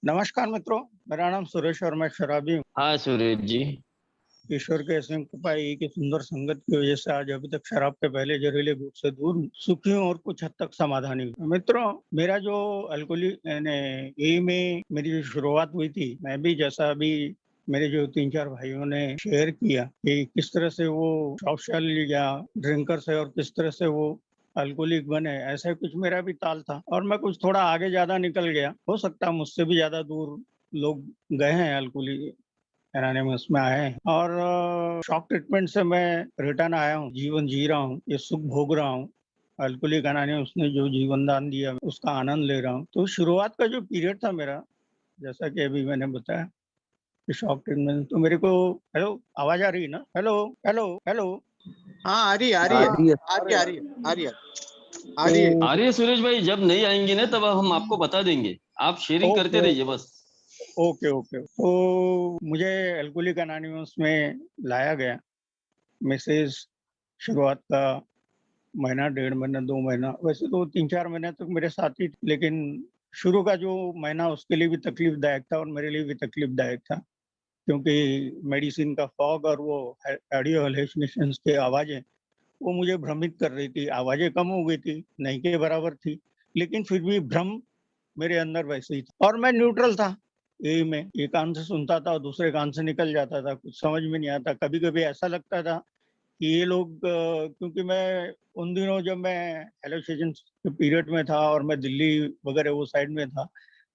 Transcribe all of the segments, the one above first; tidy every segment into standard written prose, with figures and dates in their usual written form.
नमस्कार मित्रों, मेरा नाम सुरेश और मैं शराबी हूँ। हाँ, सूरज जी। ईश्वर की असीम कृपा यही कि सुंदर संगत की वजह से आज अभी तक शराब के पहले जहरीले घूंट से दूर हूँ, सुखी हूँ और कुछ हद तक समाधानी हूँ। मित्रों, मेरा जो अल्कोहलिक यानी यही में मेरी जो शुरुआत हुई थी, मैं भी जैसा अभी मेरे जो 3-4 भाइयों ने शेयर किया कि किस तरह से वो शराबशाली या ड्रिंकर्स है और किस तरह से वो अल्कोहलिक बने, ऐसा कुछ मेरा भी ताल था और मैं कुछ थोड़ा आगे ज्यादा निकल गया। हो सकता है मुझसे भी ज्यादा दूर लोग गए हैं अल्कोहलिक एनोनिमस में आए हैं और शॉक ट्रीटमेंट से मैं रिटर्न आया हूँ, जीवन जी रहा हूँ, ये सुख भोग रहा हूँ। अल्कोहलिक एनोनिमस ने जो जीवन दान दिया उसका आनंद ले रहा हूँ। तो शुरुआत का जो पीरियड था मेरा, जैसा कि अभी मैंने बताया कि शॉक ट्रीटमेंट तो मेरे को हेलो आवाज आ रही है ना? Hello hello hello. हाँ, आ रही है, आ रही आ है, हाँ, रही है। आ रही है, आ रही है, आ रही है, आ रही है। तो आ रही है सूरज भाई, जब नहीं आएँगी ना तब हम आपको बता देंगे। आप शेयरिंग करते ओके रहिए बस। Okay okay. तो मुझे अल्कोहलिक एनोनिमस में लाया गया। मैसेज शुरुआत का महीना, 1.5 महीना, 2 महीना, वैसे तो 3-4 महीने तक मेरे साथ ही थे, लेकिन शुरू का जो महीना उसके लिए भी तकलीफदायक था और मेरे लिए भी तकलीफदायक था, क्योंकि मेडिसिन का फॉग और वो ऑडियो हैलुसिनेशंस की आवाज़ें, वो मुझे भ्रमित कर रही थी। आवाज़ें कम हो गई थी, नहीं के बराबर थी, लेकिन फिर भी भ्रम मेरे अंदर वैसे ही था और मैं न्यूट्रल था। यही मैं एक कान से सुनता था और दूसरे कान से निकल जाता था, कुछ समझ में नहीं आता। कभी-कभी ऐसा लगता था कि ये लोग क्योंकि मैं उन दिनों जब मैं हेलो सेशन के पीरियड में था और मैं दिल्ली वगैरह वो साइड में था,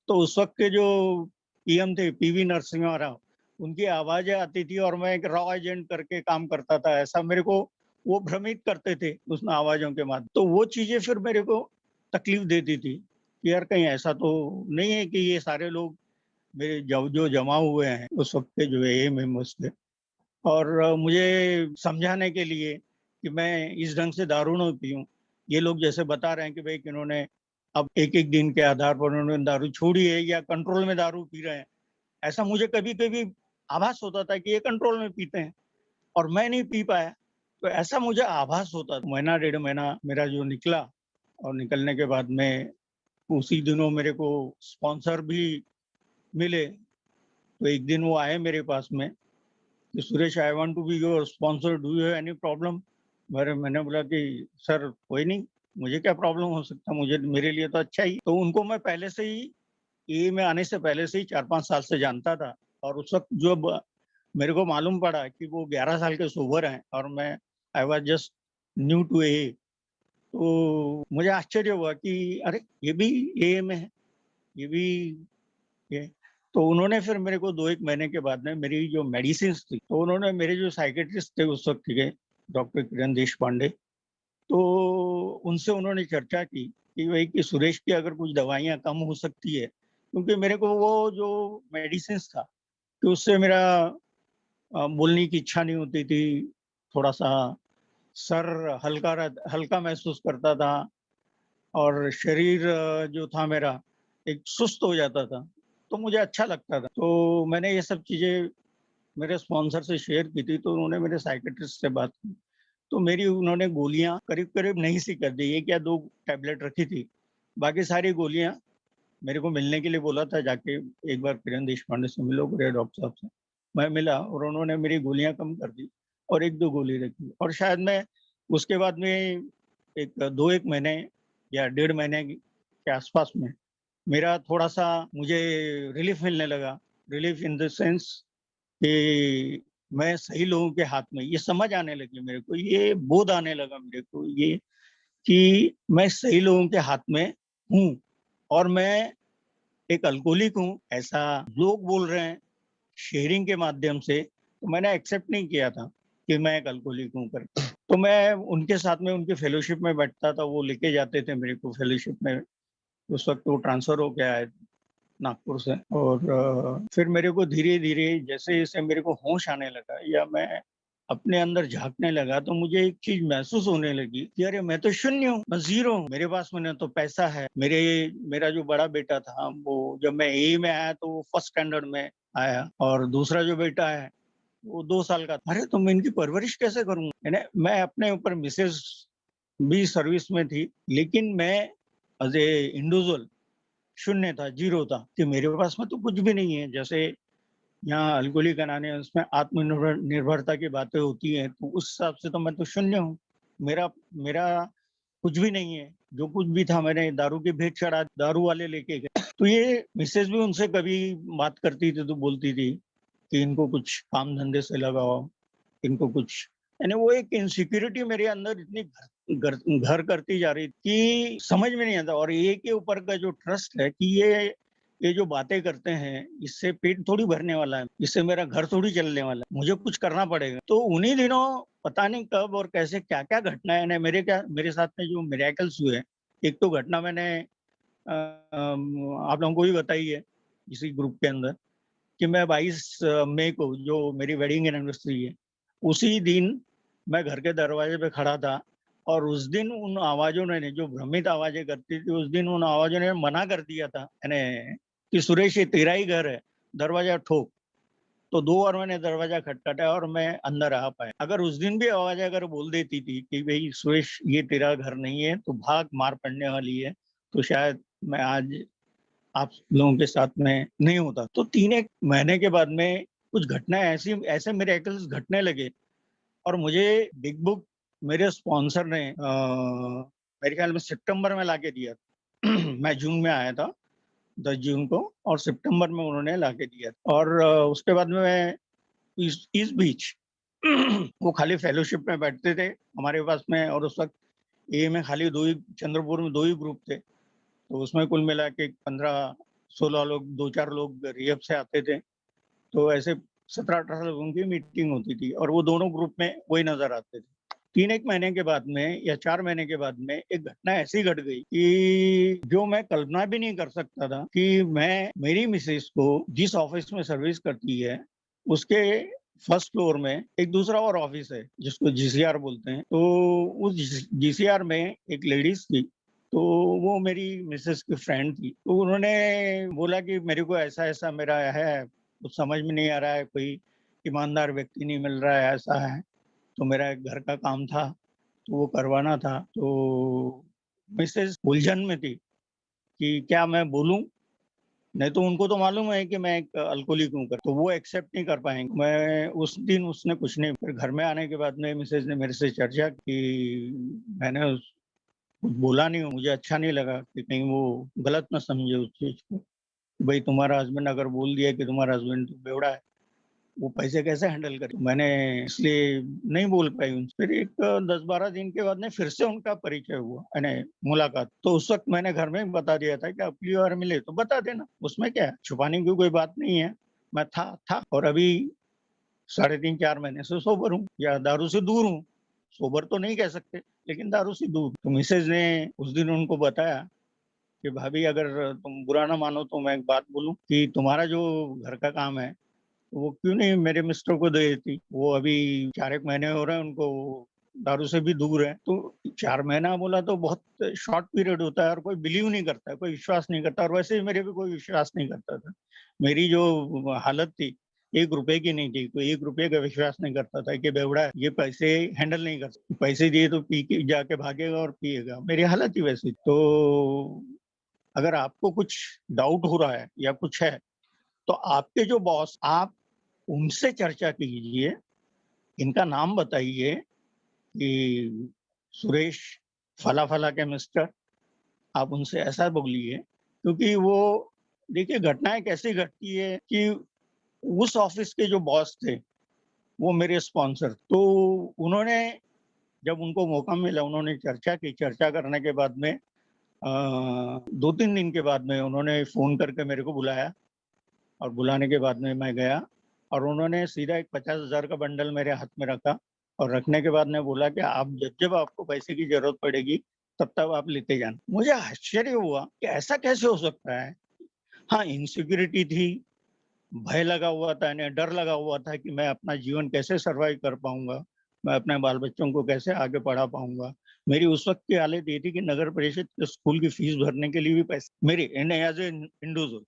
तो उस वक़्त के जो पीएम थे, पीवी नरसिम्हा राव, उनकी आवाज़ें आती थी और मैं एक रॉ एजेंट करके काम करता था, ऐसा मेरे को वो भ्रमित करते थे उस आवाज़ों के माध्यम। तो वो चीज़ें फिर मेरे को तकलीफ देती थी कि यार कहीं ऐसा तो नहीं है कि ये सारे लोग मेरे जो जमा हुए हैं उस वक़्त के जो एए मेंबर्स थे। और मुझे समझाने के लिए कि मैं इस ढंग से दारू ना पीऊँ। ये लोग जैसे बता रहे हैं कि भई कि इन्होंने अब एक-एक दिन के आधार पर उन्होंने दारू छोड़ी है या कंट्रोल में दारू पी रहे हैं। ऐसा मुझे कभी-कभी आभास होता था कि ये कंट्रोल में पीते हैं और मैं नहीं पी पाया। तो ऐसा मुझे आभास होता था। महीना, 1.5 महीना मेरा जो निकला और निकलने के बाद में उसी दिनों मेरे को स्पॉन्सर भी मिले। तो एक दिन वो आए मेरे पास में कि Suresh I want to be your sponsor, do you have any problem? मैंने बोला कि सर कोई नहीं, मुझे क्या प्रॉब्लम हो सकता है, मुझे मेरे लिए तो अच्छा ही। तो उनको मैं पहले से ही ये में आने से पहले से ही 4-5 साल से जानता था और उस वक़्त जब मेरे को मालूम पड़ा कि वो 11 साल के सोबर हैं और मैं I was just new to AA, तो मुझे आश्चर्य हुआ कि अरे! ये भी एए में है, ये भी ये तो उन्होंने फिर मेरे को 2-1 महीने के बाद में मेरी जो मेडिसिन्स थी, तो उन्होंने मेरे जो साइकियाट्रिस्ट थे उस वक़्त के डॉक्टर किरण देशपांडे, तो उनसे उन्होंने चर्चा की कि भई कि सुरेश की अगर कुछ दवाइयाँ कम हो सकती है, क्योंकि मेरे को वो जो मेडिसिन्स था, कि उससे मेरा बोलने की इच्छा नहीं होती थी, थोड़ा-सा सर हल्का महसूस करता था और शरीर जो था मेरा एक सुस्त हो जाता था, तो मुझे अच्छा लगता था। तो मैंने ये सब चीज़ें मेरे स्पॉन्सर से शेयर की थी, तो उन्होंने मेरे साइकियाट्रिस्ट से बात की। तो मेरी उन्होंने गोलियाँ करीब-करीब नहीं सी कर दी, 1 या 2 टैबलेट रखी थी। बाकी सारी गोलियाँ मेरे को मिलने के लिए बोला था जाके एक बार किरण देशपांडे से मिलो बोले डॉक्टर साहब से। मैं मिला और उन्होंने मेरी गोलियाँ कम कर दी और 1-2 गोली रखी और शायद मैं उसके बाद में एक 2-1 महीने या 1.5 महीने के आसपास में मेरा थोड़ा-सा मुझे रिलीफ़ मिलने लगा। रिलीफ़ इन द सेंस कि मैं सही लोगों के हाथ में, ये समझ आने लगी मेरे को, ये बोध आने लगा मेरे को ये कि मैं सही लोगों के हाथ में हूँ और मैं एक अल्कोहलिक हूँ, ऐसा लोग बोल रहे हैं शेयरिंग के माध्यम से, तो मैंने एक्सेप्ट नहीं किया था कि मैं एक अल्कोहलिक हूँ करके। तो मैं उनके साथ में उनके फेलोशिप में बैठता था, वो लेके जाते थे मेरे को फेलोशिप में। उस वक़्त वो ट्रांसफ़र हो के आए नागपुर से और फिर मेरे को धीरे-धीरे जैसे-जैसे मेरे को होश आने लगा या मैं अपने अंदर झाँकने लगा, तो मुझे एक चीज़ महसूस होने लगी कि अरे! मैं तो शून्य हूँ, मैं ज़ीरो हूँ। मेरे पास में ना तो पैसा है, मेरा जो बड़ा बेटा था, वो जब मैं एई में आया तो वो फर्स्ट स्टैंडर्ड में आया और दूसरा जो बेटा है, वो 2 साल का था। अरे! तो मैं इनकी परवरिश कैसे करूँगा? यानी मैं अपने ऊपर मिसेज़ भी सर्विस में थी, लेकिन मैं एज़ ए इंडिविजुअल शून्य था, जीरो था कि मेरे पास में तो कुछ भी नहीं है। जैसे यहाँ अल्कोहलिक एनोनिमस में निर्भरता की बातें होती हैं, तो उस हिसाब से तो मैं तो शून्य हूँ। मेरा मेरा कुछ भी नहीं है। जो कुछ भी था मैंने दारू की भेंट चढ़ा, दारू वाले लेके गए। तो ये मिसेज भी उनसे कभी बात करती थी तो बोलती थी कि इनको कुछ काम धंधे से लगाओ, इनको कुछ, यानी वो एक इनसिक्योरिटी मेरे अंदर इतनी घर करती जा रही कि समझ में नहीं आता। और ये के ऊपर का जो ट्रस्ट है कि ये जो बातें करते हैं, इससे पेट थोड़ी भरने वाला है, इससे मेरा घर थोड़ी चलने वाला है, मुझे कुछ करना पड़ेगा। तो उन्हीं दिनों पता नहीं कब और कैसे क्या-क्या घटनाएं ने मेरे साथ में जो मिरेकल्स हुए। एक तो घटना मैंने आप लोगों को भी बताई है इसी ग्रुप के अंदर कि मैं 22 मई को जो मेरी वेडिंग एनिवर्सरी है, उसी दिन मैं घर के दरवाजे पे खड़ा था और उस दिन उन आवाज़ों ने जो भ्रमित आवाज़ें करती थी, उस दिन उन आवाज़ों ने मना कर दिया था यानी कि सुरेश ये तेरा ही घर है, दरवाज़ा ठोक। तो 2 बार मैंने दरवाज़ा खटखटाया और मैं अंदर आ पाया। अगर उस दिन भी आवाज़ें अगर बोल देती थी कि भई सुरेश ये तेरा घर नहीं है, तो भाग, मार पड़ने वाली है, तो शायद मैं आज आप लोगों के साथ में नहीं होता। तो 3 एक महीने के बाद में कुछ घटनाएँ ऐसे मिरेकल्स घटने लगे और मुझे बिग बुक मेरे स्पॉन्सर ने मेरे ख्याल में सितंबर में लाके दिया था। मैं जून में आया था, 10 जून को, और सितंबर में उन्होंने लाके दिया था। और उसके बाद में मैं इस बीच वो खाली फेलोशिप में बैठते थे हमारे पास में, और उस वक़्त ए में खाली 2 ही, चंद्रपुर में 2 ही ग्रुप थे। तो उसमें कुल मिला के 15-16 लोग, 2-4 लोग रिहब से आते थे। तो ऐसे 17-18 लोगों की मीटिंग होती थी और वो दोनों ग्रुप में वही नज़र आते थे। 3 एक महीने के बाद में या 4 महीने के बाद में एक घटना ऐसी घट गई कि जो मैं कल्पना भी नहीं कर सकता था कि मेरी मिसेज़ को जिस ऑफ़िस में सर्विस करती है, उसके फर्स्ट फ्लोर में एक दूसरा और ऑफ़िस है, जिसको जीसीआर बोलते हैं। तो उस जीसीआर में एक लेडीज़ थी, तो वो मेरी मिसेज़ की फ्रेंड थी। तो उन्होंने बोला कि मेरे को ऐसा-ऐसा मेरा है, कुछ समझ में नहीं आ रहा है, कोई ईमानदार व्यक्ति नहीं मिल रहा है, ऐसा है। तो मेरा एक घर का काम था, तो वो करवाना था। तो मिसेज़ उलझन में थी कि क्या मैं बोलूँ? नहीं तो उनको तो मालूम है कि मैं एक अल्कोहलिक हूँ कर, तो वो एक्सेप्ट नहीं कर पाएँगे। मैं उस दिन उसने कुछ नहीं, फिर घर में आने के बाद में मिसेज़ ने मेरे से चर्चा की, मैंने कुछ बोला नहीं हूँ, मुझे अच्छा नहीं लगा कि कहीं वो गलत ना समझे उस चीज़ को। भई तुम्हारा हस्बैंड अगर बोल दिया कि तुम्हारा हस्बैंड तो बेवड़ा है, वो पैसे कैसे हैंडल करे? मैंने इसलिए नहीं बोल पाई उनसे। फिर एक 10-12 दिन के बाद में फिर से उनका परिचय हुआ, यानी मुलाकात। तो उस वक़्त मैंने घर में ही बता दिया था कि अगली बार मिले तो बता देना, उसमें क्या है? छुपाने की कोई बात नहीं है। मैं था और अभी साढ़े 3-4 महीने से सोबर हूँ या दारू से दूर हूँ। सोबर तो नहीं कह सकते, लेकिन दारू से दूर। तो मिसेज़ ने उस दिन उनको बताया कि भाभी अगर तुम बुरा ना मानो तो मैं एक बात बोलूँ कि तुम्हारा जो घर का काम है, वो क्यों नहीं मेरे मिस्टर को दे देती? वो अभी 4 एक महीने हो रहे हैं उनको, दारू से भी दूर हैं। तो 4 महीना बोला तो बहुत शॉर्ट पीरियड होता है और कोई बिलीव नहीं करता है, कोई विश्वास नहीं करता, और वैसे भी मेरे पे कोई विश्वास नहीं करता था। मेरी जो हालत थी, ₹1 की नहीं थी, कोई ₹1 का विश्वास नहीं करता था कि बेवड़ा है, ये पैसे हैंडल नहीं कर सकता। पैसे दिए तो पी के जाके भागेगा और पिएगा। मेरी हालत ही वैसी। तो अगर आपको कुछ डाउट हो रहा है या कुछ है, तो आपके जो बॉस, आप उनसे चर्चा कीजिए, इनका नाम बताइए कि सुरेश फला-फला के मिस्टर, आप उनसे ऐसा बोलिए, क्योंकि वो देखिए घटनाएँ कैसी घटती है कि उस ऑफ़िस के जो बॉस थे, वो मेरे स्पॉन्सर। तो उन्होंने, जब उनको मौका मिला, उन्होंने चर्चा की, चर्चा करने के बाद में 2-3 दिन के बाद में उन्होंने फ़ोन करके मेरे को बुलाया और बुलाने के बाद में मैं गया और उन्होंने सीधा एक 50,000 का बंडल मेरे हाथ में रखा और रखने के बाद में बोला कि आप जब-जब आपको पैसे की ज़रूरत पड़ेगी, तब-तब आप लेते जाना। मुझे आश्चर्य हुआ कि ऐसा कैसे हो सकता है? हाँ, इनसिक्योरिटी थी, भय लगा हुआ था, यानी डर लगा हुआ था कि मैं अपना जीवन कैसे सर्वाइव कर पाऊँगा, मैं अपने बाल-बच्चों को कैसे आगे पढ़ा पाऊँगा। मेरी उस वक़्त की हालत ये थी कि नगर परिषद के स्कूल की फीस भरने के लिए भी पैसे मेरे एज़ ए इंडिविजुअल,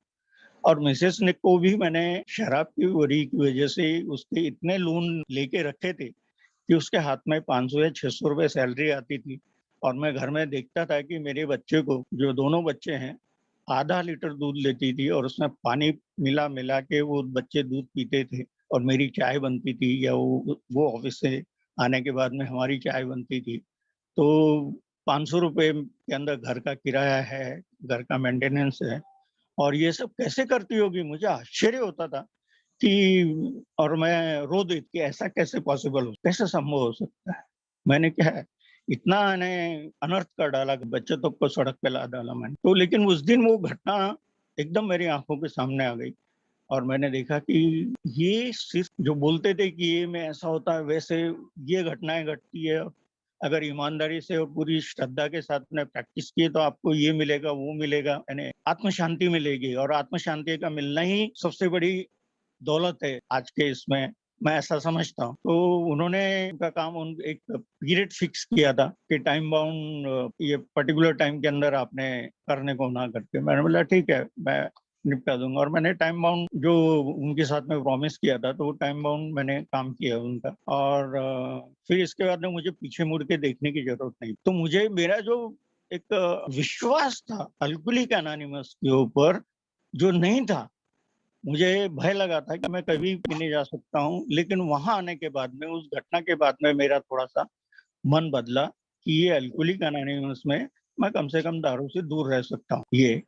और मिसेज़ ने को भी मैंने शराब की वरी की वजह से उसके इतने लोन लेके रखे थे कि उसके हाथ में 500 या ₹600 सैलरी आती थी और मैं घर में देखता था कि मेरे बच्चे को, जो दोनों बच्चे हैं, आधा लीटर दूध लेती थी और उसमें पानी मिला मिला के वो बच्चे दूध पीते थे और मेरी चाय बनती थी, या वो ऑफिस से आने के बाद में हमारी चाय बनती थी। तो 500 रुपए के अंदर घर का किराया है, घर का मेंटेनेंस है, और ये सब कैसे करती होगी? मुझे आश्चर्य होता था कि, और मैं रो देती कि ऐसा कैसे पॉसिबल हो, कैसे संभव हो सकता है? मैंने क्या है, इतना इन्हें अनर्थ कर डाला कि बच्चे तक को सड़क पे ला डाला मैंने। तो लेकिन उस दिन वो घटना एकदम मेरी आंखों के सामने आ गई और मैंने देखा कि ये सिर्फ जो बोलते थे कि ये में ऐसा होता है, वैसे ये घटनाएं घटती है। अगर ईमानदारी से और पूरी श्रद्धा के साथ में प्रैक्टिस किए तो आपको ये मिलेगा, वो मिलेगा, यानी आत्म शांति मिलेगी, और आत्म शांति का मिलना ही सबसे बड़ी दौलत है आज के इसमें, मैं ऐसा समझता हूँ। तो उन्होंने उनका काम एक पीरियड फिक्स किया था कि टाइम बाउंड ये पर्टिकुलर टाइम के अंदर आपने करने को ना करके, मैंने बोला ठीक है मैं निपटा दूंगा, और मैंने टाइम बाउंड जो उनके साथ में प्रॉमिस किया था तो वो टाइम बाउंड मैंने काम किया उनका। और फिर इसके बाद में मुझे पीछे मुड़ के देखने की जरूरत नहीं। तो मुझे मेरा जो एक विश्वास था अल्कोहलिक एनोनिमस के ऊपर जो नहीं था, मुझे भय लगा था कि मैं कभी पीने जा सकता हूँ, लेकिन वहां आने के बाद में, उस घटना के बाद में मेरा थोड़ा सा मन बदला कि ये अल्कोहलिक एनोनिमस में मैं कम से कम दारू से दूर रह सकता हूँ। ये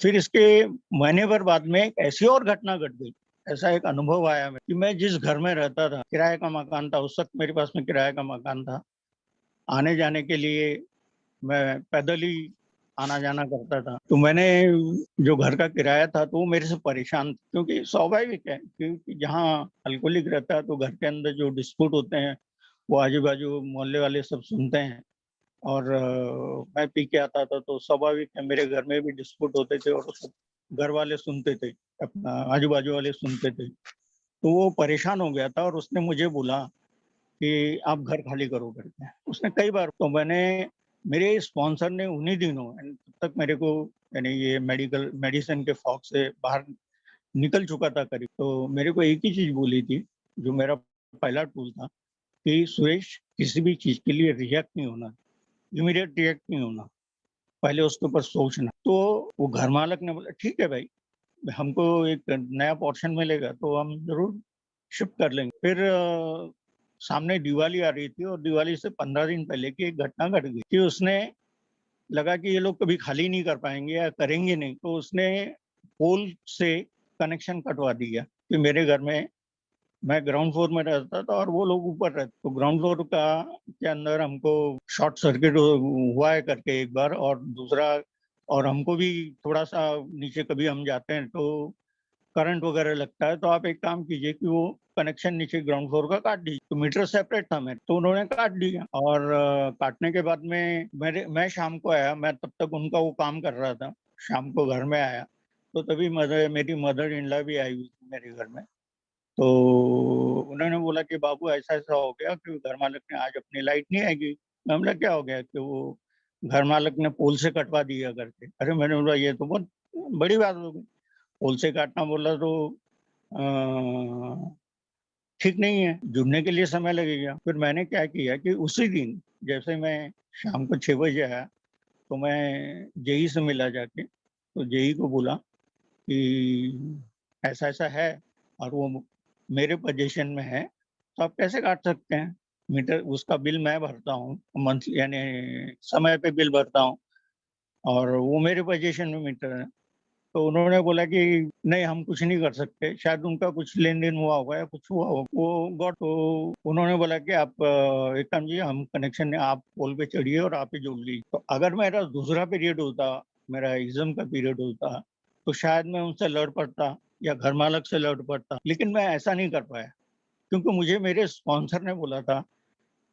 फिर इसके महीने भर बाद में एक ऐसी और घटना घट गई, ऐसा एक अनुभव आया कि मैं जिस घर में रहता था, किराए का मकान था, उस वक्त मेरे पास में किराए का मकान था, आने जाने के लिए मैं पैदल ही आना जाना करता था। तो मैंने जो घर का किराया था तो वो मेरे से परेशान था, क्योंकि स्वाभाविक है क्योंकि जहाँ अल्कोहलिक रहता है तो घर के अंदर जो डिस्प्यूट होते हैं वो आजू बाजू मोहल्ले वाले सब सुनते हैं, और मैं पी के आता था तो स्वाभाविक है मेरे घर में भी डिस्प्यूट होते थे और सब घर वाले सुनते थे, अपना आजू बाजू वाले सुनते थे। तो वो परेशान हो गया था और उसने मुझे बोला कि आप घर खाली करो करके, उसने कई बार। तो मैंने, मेरे स्पॉन्सर ने उन्हीं दिनों, तब तक मेरे को यानी ये मेडिसिन के फॉग से बाहर निकल चुका था करीब, तो मेरे को एक ही चीज बोली थी जो मेरा पहला टूल था कि सुरेश, किसी भी चीज के लिए रिएक्ट नहीं होना, इमीडिएट रिएक्ट नहीं होना, पहले उसके ऊपर सोचना। तो वो घर मालक ने बोला ठीक है भाई, हमको एक नया पोर्शन मिलेगा तो हम जरूर शिफ्ट कर लेंगे। फिर सामने दिवाली आ रही थी और दिवाली से 15 दिन पहले की एक घटना घट गई कि उसने लगा कि ये लोग कभी खाली नहीं कर पाएंगे या करेंगे नहीं, तो उसने पोल से कनेक्शन कटवा दिया कि मेरे घर में, मैं ग्राउंड फ्लोर में रहता था और वो लोग ऊपर रहते, तो ग्राउंड फ्लोर का के अंदर हमको शॉर्ट सर्किट हुआ है करके एक बार, और दूसरा, और हमको भी थोड़ा सा नीचे कभी हम जाते हैं तो करंट वगैरह लगता है, तो आप एक काम कीजिए कि वो कनेक्शन नीचे ग्राउंड फ्लोर का काट दीजिए। तो मीटर सेपरेट था मेरे, तो उन्होंने काट दिया, और काटने के बाद में मैं शाम को आया, मैं तब तक उनका वो काम कर रहा था, शाम को घर में आया तो तभी मेरी मदर इन लॉ भी आई हुई थी मेरे घर में। तो उन्होंने बोला कि बाबू ऐसा ऐसा हो गया कि घर मालिक ने आज अपनी लाइट नहीं आएगी। मैं बोला क्या हो गया? कि वो घर मालिक ने पोल से कटवा दिया करके। अरे मैंने बोला ये तो बहुत बड़ी बात हो गई, पोल से काटना बोला तो ठीक नहीं है, जुड़ने के लिए समय लगेगा। फिर मैंने क्या किया कि उसी दिन जैसे मैं शाम को 6 बजे आया तो मैं जेई से मिला जाके, तो जेई को बोला कि ऐसा ऐसा है और वो मेरे पोजीशन में है, तो आप कैसे काट सकते हैं? मीटर उसका बिल मैं भरता हूँ, मंथली यानी समय पे बिल भरता हूँ, और वो मेरे पोजीशन में मीटर है। तो उन्होंने बोला कि नहीं हम कुछ नहीं कर सकते, शायद उनका कुछ लेन-देन हुआ होगा या कुछ हुआ होगा। वो गॉट, तो उन्होंने बोला कि आप एक काम कीजिए, हम कनेक्शन आप पोल पे चढ़िए और आप ही जोड़ लीजिए। तो अगर मेरा दूसरा पीरियड होता, मेरा एग्ज़ाम का पीरियड होता, तो शायद मैं उनसे लड़ पड़ता या घर मालक से लड़ पड़ता, लेकिन मैं ऐसा नहीं कर पाया क्योंकि मुझे मेरे स्पॉन्सर ने बोला था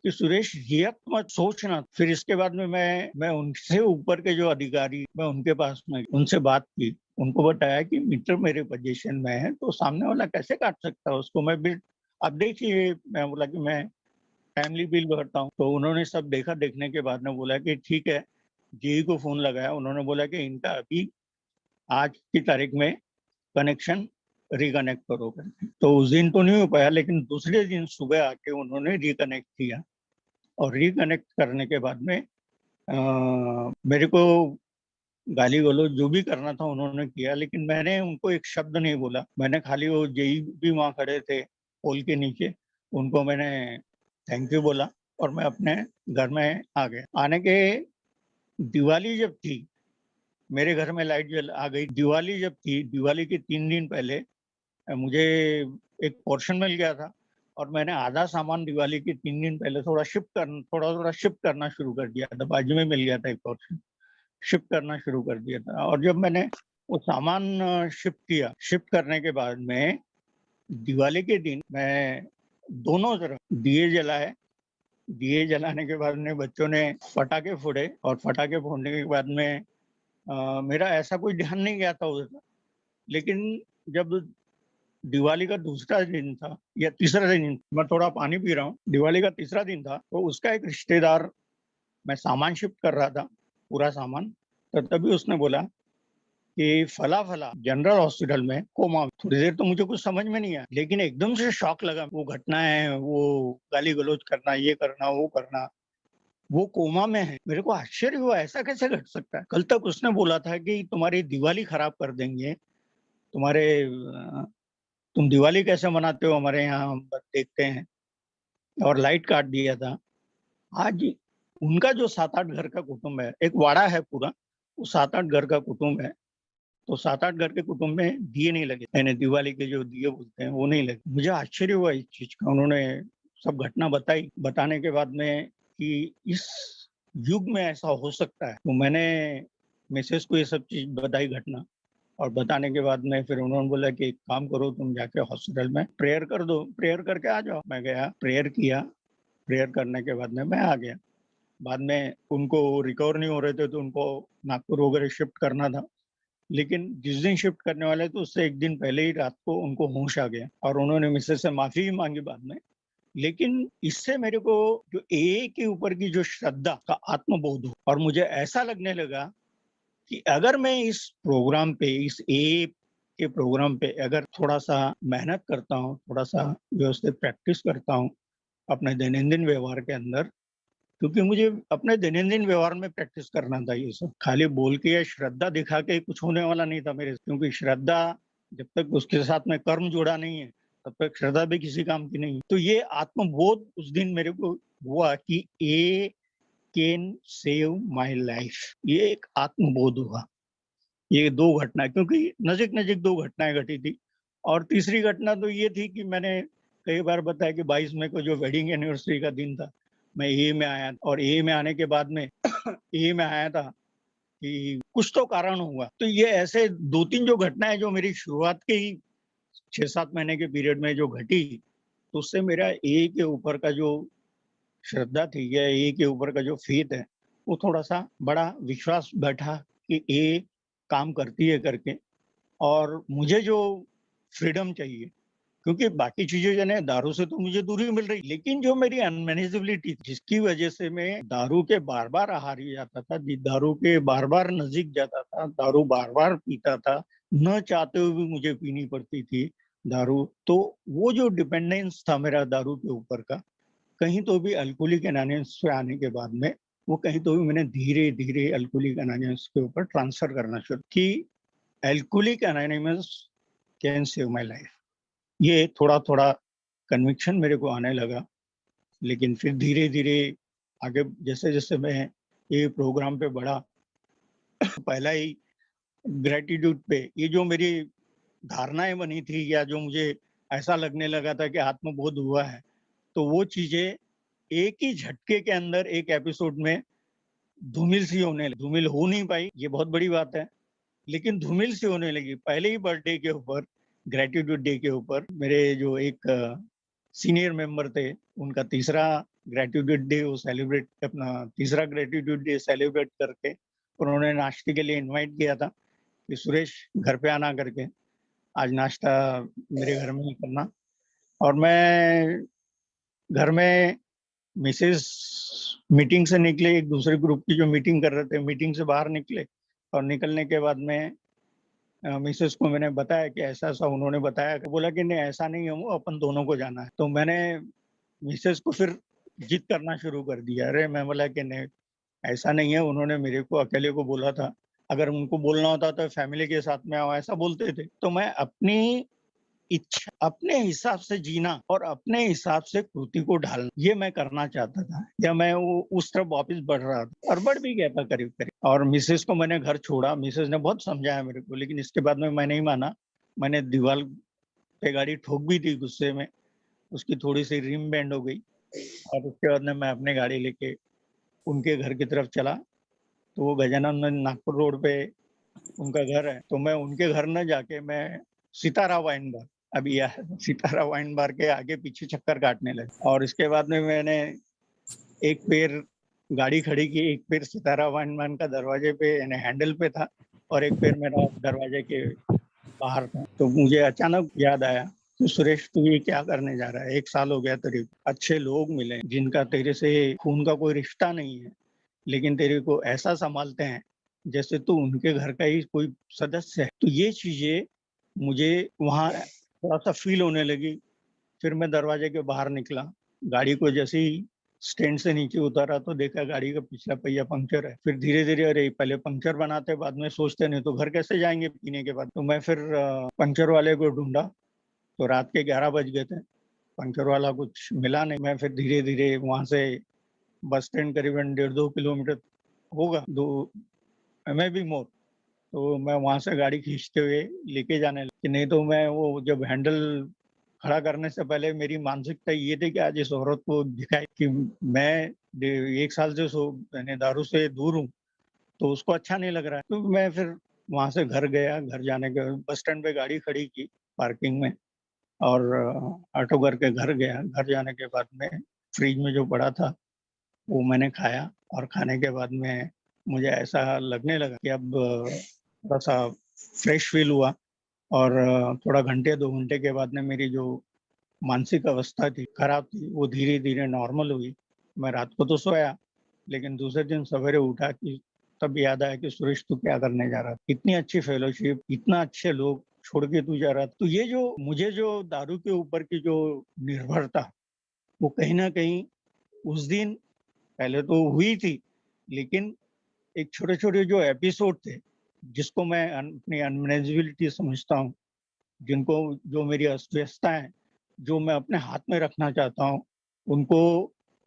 कि सुरेश रिएक्ट मत, सोचना। फिर इसके बाद में मैं उनसे ऊपर के जो अधिकारी, मैं उनके पास में उनसे बात की, उनको बताया कि मीटर मेरे पोजीशन में है तो सामने वाला कैसे काट सकता है उसको, मैं बिल, अब देखिए, मैं बोला कि मैं टाइमली बिल भरता हूँ। तो उन्होंने सब देखा, देखने के बाद में बोला कि ठीक है, जेई को फोन लगाया, उन्होंने बोला कि इनका अभी आज की तारीख में कनेक्शन रिकनेक्ट करो करके। तो उस दिन तो नहीं हो पाया, लेकिन दूसरे दिन सुबह आके उन्होंने रिकनेक्ट किया, और रिकनेक्ट करने के बाद में मेरे को गाली गलौज जो भी करना था उन्होंने किया, लेकिन मैंने उनको एक शब्द नहीं बोला। मैंने खाली वो जेई भी वहां खड़े थे पोल के नीचे, उनको मैंने थैंक यू बोला और मैं अपने घर में आ गया। आने के दिवाली जब थी, मेरे घर में लाइट जल आ गई। दिवाली जब थी, दिवाली के 3 दिन पहले मुझे एक पोर्शन मिल गया था और मैंने आधा सामान दिवाली के 3 दिन पहले थोड़ा शिफ्ट करना शुरू कर दिया था। बाजू में मिल गया था एक पोर्शन, शिफ्ट करना शुरू कर दिया था। और जब मैंने वो सामान शिफ्ट करने के बाद में दिवाली के दिन मैं दोनों तरफ दिए जलाए। दिए जलाने के बाद में बच्चों ने पटाखे फोड़े और पटाखे फोड़ने के बाद में मेरा ऐसा कोई ध्यान नहीं गया था उधर। लेकिन जब दिवाली का दूसरा दिन था या तीसरा दिन, मैं थोड़ा पानी पी रहा हूँ, दिवाली का तीसरा दिन था, तो उसका एक रिश्तेदार, मैं सामान शिफ्ट कर रहा था पूरा सामान, तो तभी उसने बोला कि फला फला जनरल हॉस्पिटल में कोमा। थोड़ी देर तो मुझे कुछ समझ में नहीं आया, लेकिन एकदम से शॉक लगा। वो घटना है, वो गाली गलौज करना, ये करना, वो करना, वो कोमा में है। मेरे को आश्चर्य हुआ, ऐसा कैसे घट सकता है। कल तक उसने बोला था कि तुम्हारी दिवाली खराब कर देंगे, तुम दिवाली कैसे मनाते हो हमारे यहाँ, हम देखते हैं, और लाइट काट दिया था। आज उनका जो 7-8 घर का कुटुंब है, एक वाड़ा है पूरा, वो 7-8 घर का कुटुंब है, तो 7-8 घर के कुटुंब में दिए नहीं लगे, यानी दिवाली के जो दिए बोलते हैं वो नहीं लगे। मुझे आश्चर्य हुआ इस चीज का। उन्होंने सब घटना बताई, बताने के बाद में कि इस युग में ऐसा हो सकता है, तो मैंने मिसेस को ये सब चीज बताई घटना, और बताने के बाद में फिर उन्होंने बोला कि एक काम करो, तुम जाके हॉस्पिटल में प्रेयर कर दो, प्रेयर करके आ जाओ। मैं गया, प्रेयर किया, प्रेयर करने के बाद में मैं आ गया। बाद में उनको रिकवर नहीं हो रहे थे, तो उनको नागपुर वगैरह शिफ्ट करना था। लेकिन जिस दिन शिफ्ट करने वाले थे उससे एक दिन पहले ही रात को उनको होश आ गया और उन्होंने मिसेस से माफी भी मांगी बाद में। लेकिन इससे मेरे को जो ए के ऊपर की जो श्रद्धा का आत्मबोध हो, और मुझे ऐसा लगने लगा कि अगर मैं इस प्रोग्राम पे, इस ए के प्रोग्राम पे अगर थोड़ा सा मेहनत करता हूँ, थोड़ा सा व्यवस्थित प्रैक्टिस करता हूँ अपने दैनंदिन व्यवहार के अंदर, क्योंकि मुझे अपने दैनंदिन व्यवहार में प्रैक्टिस करना था। ये सब खाली बोल के या श्रद्धा दिखा के कुछ होने वाला नहीं था मेरे से, क्योंकि श्रद्धा जब तक उसके साथ में कर्म जुड़ा नहीं है तब तक श्रद्धा भी किसी काम की नहीं है। तो ये आत्मबोध उस दिन मेरे को हुआ कि ए कैन सेव माय लाइफ, ये एक आत्मबोध हुआ। ये 2 घटना, क्योंकि नजीक नजीक 2 घटनाएं घटी थी। और तीसरी घटना तो ये थी कि मैंने कई बार बताया कि 22 मई को जो वेडिंग एनिवर्सरी का दिन था, मैं ए में आया, और ए में आने के बाद में ए में आया था कि कुछ तो कारण हुआ। तो ये ऐसे 2-3 जो घटनाएं जो मेरी शुरुआत के ही 6-7 महीने के पीरियड में जो घटी, तो उससे मेरा ए के ऊपर का जो श्रद्धा थी या ए के ऊपर का जो फेथ है, वो थोड़ा सा बड़ा विश्वास बैठा कि ए काम करती है करके, और मुझे जो फ्रीडम चाहिए, क्योंकि बाकी चीजें जो है दारू से तो मुझे दूरी मिल रही, लेकिन जो मेरी अनमैनेजेबिलिटी जिसकी वजह से मैं दारू के बार बार आहारी जाता था, दारू के बार बार नजीक जाता था, दारू बार बार पीता था, न चाहते हुए भी मुझे पीनी पड़ती थी दारू। तो वो जो डिपेंडेंस था मेरा दारू के ऊपर का, कहीं तो भी अल्कोहलिक एनोनिमस पे आने के बाद में वो कहीं तो भी मैंने धीरे धीरे अल्कोहलिक एनोनिमस के ऊपर ट्रांसफर करना शुरू कि alcoholic anonymous can save my life. ये थोड़ा थोड़ा कन्विक्शन मेरे को आने लगा। लेकिन फिर धीरे धीरे आगे जैसे जैसे मैं ये प्रोग्राम पे बढ़ा, पहला ही ग्रेटिट्यूड पे ये जो मेरी धारणाएं बनी थी या जो मुझे ऐसा लगने लगा था कि आत्मबोध हुआ है, तो वो चीजें एक ही झटके के अंदर एक एपिसोड में धूमिल सी होने लगी। धूमिल हो नहीं पाई, ये बहुत बड़ी बात है, लेकिन धूमिल सी होने लगी। पहले ही बर्थडे के ऊपर, ग्रेटिट्यूड डे के ऊपर, मेरे जो एक सीनियर मेंबर थे, उनका तीसरा ग्रेटिट्यूड डे वो सेलिब्रेट, अपना तीसरा ग्रेटिट्यूड डे सेलिब्रेट करके उन्होंने नाश्ते के लिए इनवाइट किया था कि सुरेश घर पे आना करके, आज नाश्ता मेरे घर में ही करना। और मैं घर में, मिसेस मीटिंग से निकले, एक दूसरे ग्रुप की जो मीटिंग कर रहे थे, मीटिंग से बाहर निकले, और निकलने के बाद में मिसेस को मैंने बताया कि ऐसा ऐसा उन्होंने बताया, कि बोला कि नहीं ऐसा नहीं है, वो अपन दोनों को जाना है। तो मैंने मिसेस को फिर जिद करना शुरू कर दिया। अरे मैं बोला कि नहीं ऐसा नहीं है, उन्होंने मेरे को अकेले को बोला था अगर उनको बोलना होता तो फैमिली के साथ में आओ, ऐसा बोलते थे। तो मैं अपनी इच्छा, अपने हिसाब से जीना और अपने हिसाब से कृति को ढालना, ये मैं करना चाहता था, या मैं वो उस तरफ वापस बढ़ रहा था और बढ़ भी गया था करीब करीब। और मिसेस को मैंने घर छोड़ा, मिसेस ने बहुत समझाया मेरे को, लेकिन इसके बाद में मैं नहीं माना। मैंने दीवार पे गाड़ी ठोक भी दी गुस्से में, उसकी थोड़ी सी रिम बैंड हो गई, और उसके बाद में मैं अपनी गाड़ी लेके उनके घर की तरफ चला। तो वो गजानन नागपुर रोड पे उनका घर है, तो मैं उनके घर न जाके मैं सितारा वाइन बार, अभी यह सितारा वाइन बार के आगे पीछे चक्कर काटने लगा। और इसके बाद में मैंने एक पैर गाड़ी खड़ी की, एक पैर सितारा वाइन बार का दरवाजे पे यानी हैंडल पे था, और एक पैर मेरा दरवाजे के बाहर था। तो मुझे अचानक याद आया कि सुरेश, तू ये क्या करने जा रहा है? 1 साल हो गया तेरे को, अच्छे लोग मिले जिनका तेरे से खून का कोई रिश्ता नहीं है, लेकिन तेरे को ऐसा संभालते हैं जैसे तू उनके घर का ही कोई सदस्य है। तो ये चीजें मुझे वहाँ थोड़ा सा फील होने लगी। फिर मैं दरवाजे के बाहर निकला, गाड़ी को जैसे ही स्टैंड से नीचे उतारा तो देखा गाड़ी का पिछला पहिया पंक्चर है। फिर धीरे धीरे, अरे पहले पंक्चर बनाते, बाद में सोचते नहीं तो घर कैसे जाएंगे पीने के बाद। तो मैं फिर पंक्चर वाले को ढूंढा, तो रात के 11 बज गए थे, पंक्चर वाला कुछ मिला नहीं। मैं फिर धीरे धीरे वहां से बस स्टैंड करीबन 1.5-2 किलोमीटर होगा, 2 में भी मोर, तो मैं वहां से गाड़ी खींचते हुए लेके जाने लगा। कि नहीं तो मैं वो जब हैंडल खड़ा करने से पहले मेरी मानसिकता ये थी कि आज इस औरत को दिखाई कि मैं 1 साल से यानी दारू से दूर हूँ, तो उसको अच्छा नहीं लग रहा है। तो मैं फिर वहां से घर गया, घर जाने के बस स्टैंड पे गाड़ी खड़ी की पार्किंग में, और ऑटो करके घर गया। घर जाने के बाद में फ्रिज में जो पड़ा था वो मैंने खाया, और खाने के बाद में मुझे ऐसा लगने लगा कि अब थोड़ा सा फ्रेश फील हुआ। और थोड़ा घंटे 2 घंटे के बाद में मेरी जो मानसिक अवस्था थी, खराब थी, वो धीरे धीरे नॉर्मल हुई। मैं रात को तो सोया, लेकिन दूसरे दिन सवेरे उठा कि तब याद आया कि सुरेश, तू क्या करने जा रहा था? इतनी अच्छी फेलोशिप, इतना अच्छे लोग छोड़ के तू जा रहा। तो ये जो मुझे जो दारू के ऊपर की जो निर्भरता, वो कहीं ना कहीं उस दिन पहले तो हुई थी, लेकिन एक छोटे-छोटे जो एपिसोड थे, जिसको मैं अपनी अनमैनेजेबिलिटी समझता हूँ, जिनको जो मेरी अस्वस्थता है, जो मैं अपने हाथ में रखना चाहता हूँ, उनको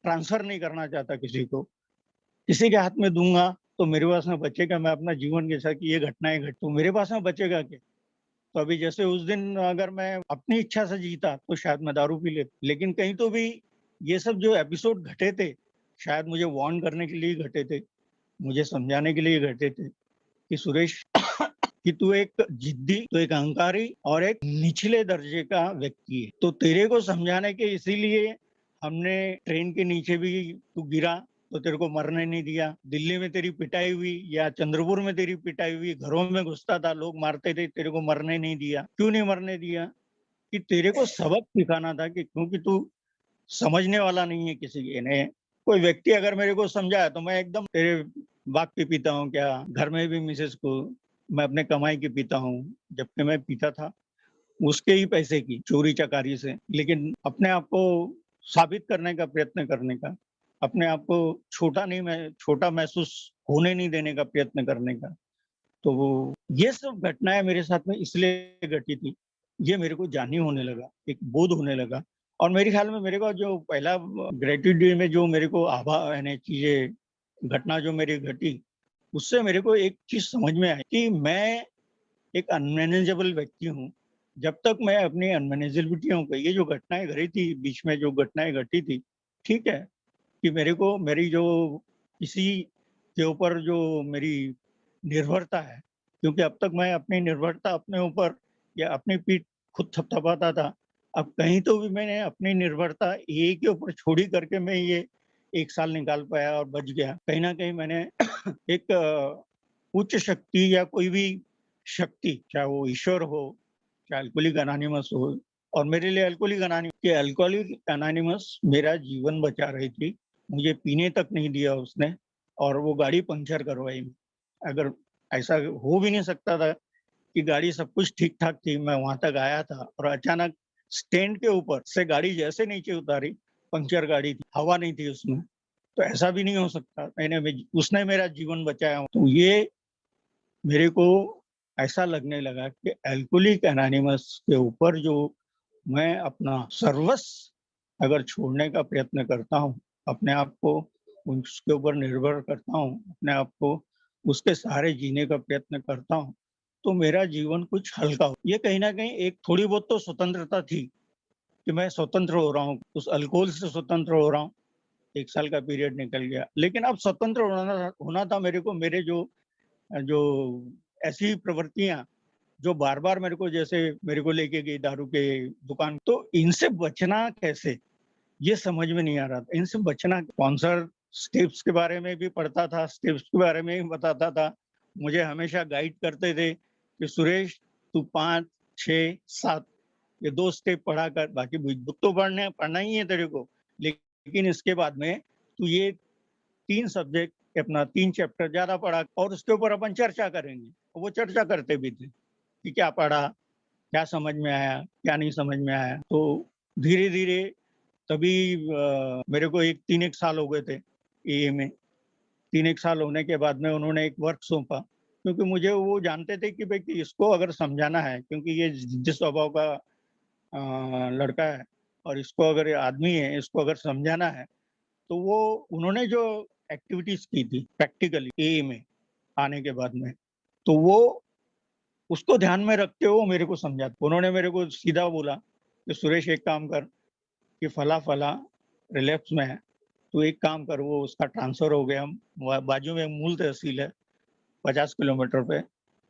ट्रांसफ़र नहीं करना चाहता किसी को। किसी के हाथ में दूँगा, तो मेरे पास में बचेगा, मैं अपना जीवन के साथ ये घटनाएँ घट तो मेरे पास में बचेगा क्या? तो अभी जैसे उस दिन अगर मैं अपनी इच्छा से जीता, तो शायद मैं दारू पी लेता। लेकिन कहीं तो भी ये सब जो एपिसोड घटे थे, शायद मुझे वार्न करने के लिए घटे थे, मुझे समझाने के लिए घटे थे कि सुरेश, कि तू एक जिद्दी, तू एक अहंकारी और एक निचले दर्जे का व्यक्ति है। तो तेरे को समझाने के इसीलिए हमने ट्रेन के नीचे भी तू गिरा तो तेरे को मरने नहीं दिया। दिल्ली में तेरी पिटाई हुई या चंद्रपुर में तेरी पिटाई हुई, घरों में घुसता था, लोग मारते थे, तेरे को मरने नहीं दिया। क्यों नहीं मरने दिया? कि तेरे को सबक सिखाना था, कि क्योंकि तू समझने वाला नहीं है किसी के ने। कोई व्यक्ति अगर मेरे को समझाया तो मैं एकदम तेरे बाप की पीता हूँ क्या? घर में भी मिसेस को मैं अपने कमाई की पीता हूँ, जबकि मैं पीता था उसके ही पैसे की, चोरी-चकारी से। लेकिन अपने आप को साबित करने का प्रयत्न करने का, अपने आप को छोटा महसूस होने नहीं देने का प्रयत्न करने का। तो वो ये सब घटनाएँ मेरे साथ में इसलिए घटी थी, ये मेरे को जानी होने लगा, एक बोध होने लगा। और मेरे ख़्याल में मेरे को जो पहला ग्रेट्युटी डे में जो मेरे को यानी चीज़ें घटना जो मेरी घटी, उससे मेरे को एक चीज़ समझ में आई कि मैं एक अनमैनेजेबल व्यक्ति हूँ। जब तक मैं अपनी अनमैनेजेबिलिटियों को, ये जो घटनाएँ घटी थी, बीच में जो घटनाएँ घटी थी, ठीक है, कि मेरे को मेरी जो किसी के ऊपर जो मेरी निर्भरता है, क्योंकि अब तक मैं अपनी निर्भरता अपने ऊपर या अपनी पीठ खुद थपथपाता था। अब कहीं तो भी मैंने अपनी निर्भरता ए के ऊपर छोड़ी करके मैं ये 1 साल निकाल पाया और बच गया। कहीं न कहीं मैंने एक उच्च शक्ति या कोई भी शक्ति, चाहे वो ईश्वर हो, चाहे अल्कोहलिक अनोनिमस हो, और मेरे लिए अल्कोहलिक अनोनिमस मेरा जीवन बचा रही थी। मुझे पीने तक नहीं दिया उसने, और वो गाड़ी पंक्चर करवाई। अगर ऐसा हो भी नहीं सकता था कि गाड़ी सब कुछ ठीक-ठाक थी, मैं वहाँ तक आया था और अचानक स्टैंड के ऊपर से गाड़ी जैसे नीचे उतारी, पंक्चर गाड़ी थी, हवा नहीं थी उसमें। तो ऐसा भी नहीं हो सकता। उसने मेरा जीवन बचाया। तो ये मेरे को ऐसा लगने लगा कि अल्कोहलिक एनोनिमस के ऊपर जो मैं अपना सर्वस्व अगर छोड़ने का प्रयत्न करता हूँ, अपने आप को उसके ऊपर निर्भर करता हूँ, अपने आप को उसके सहारे जीने का प्रयत्न करता हूँ, तो मेरा जीवन कुछ हल्का हो। ये कहीं न कहीं एक थोड़ी बहुत तो स्वतंत्रता थी कि मैं स्वतंत्र हो रहा हूँ, उस अल्कोहल से स्वतंत्र हो रहा हूँ। 1 साल का पीरियड निकल गया। लेकिन अब स्वतंत्र होना होना था मेरे को, मेरे जो जो ऐसी प्रवृत्तियाँ जो बार-बार मेरे को, जैसे मेरे को लेके गई दारू के दुकान, तो इनसे बचना कैसे? ये समझ में नहीं आ रहा था। इनसे बचना, स्पॉन्सर स्टेप्स के बारे में भी पढ़ता था, स्टेप्स के बारे में भी बताता था। मुझे हमेशा गाइड करते थे कि सुरेश, तू 5, 6, 7 ये 2 स्टेप पढ़ा कर, बाकी बुक तो पढ़ना ही है तेरे को। लेकिन इसके बाद में तू ये 3 सब्जेक्ट अपना 3 चैप्टर ज़्यादा पढ़ा और उसके ऊपर अपन चर्चा करेंगे। वो चर्चा करते भी थे कि क्या पढ़ा, क्या समझ में आया, क्या नहीं समझ में आया। तो धीरे-धीरे तभी मेरे को 3 एक साल हो गए थे एए में। 3 एक साल होने के बाद में उन्होंने एक वर्क सौंपा, क्योंकि मुझे वो जानते थे कि भाई कि इसको अगर समझाना है, क्योंकि ये जिस स्वभाव का लड़का है और इसको अगर ये आदमी है, इसको अगर समझाना है, तो वो उन्होंने जो एक्टिविटीज़ की थी प्रैक्टिकली एए में आने के बाद में, तो वो उसको ध्यान में रखते हुए मेरे को समझा। उन्होंने मेरे को सीधा बोला कि सुरेश, एक काम कर कि फला-फला रिलैप्स में है, तू एक काम कर, वो उसका ट्रांसफ़र हो गया, बाजू में मूल तहसील है 50 किलोमीटर पे,